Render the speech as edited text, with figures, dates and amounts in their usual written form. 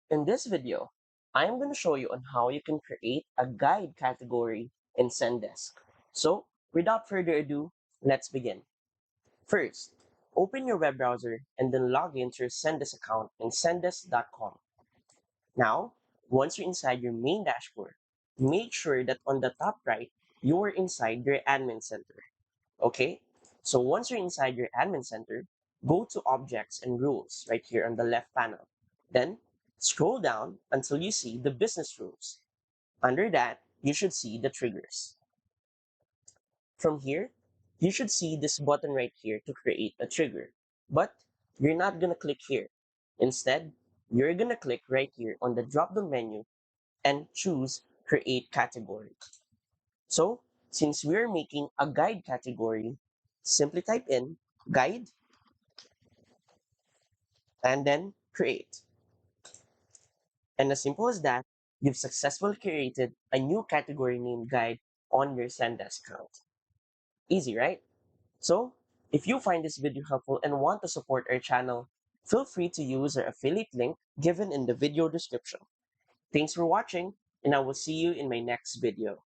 In this video, I am going to show you on how you can create a guide category in Zendesk. So, without further ado, let's begin. First, open your web browser and then log into your Zendesk account in zendesk.com. Now, once you're inside your main dashboard, make sure that on the top right, you are inside your admin center. Okay? So once you're inside your admin center, go to Objects and Rules right here on the left panel. Then scroll down until you see the business rules. Under that, you should see the triggers. From here, you should see this button right here to create a trigger. But you're not going to click here. Instead, you're going to click right here on the drop-down menu and choose Create Category. So, since we're making a guide category, simply type in guide and then create. And as simple as that, you've successfully created a new category named guide on your Zendesk account. Easy, right? So, if you find this video helpful and want to support our channel, feel free to use our affiliate link given in the video description. Thanks for watching, and I will see you in my next video.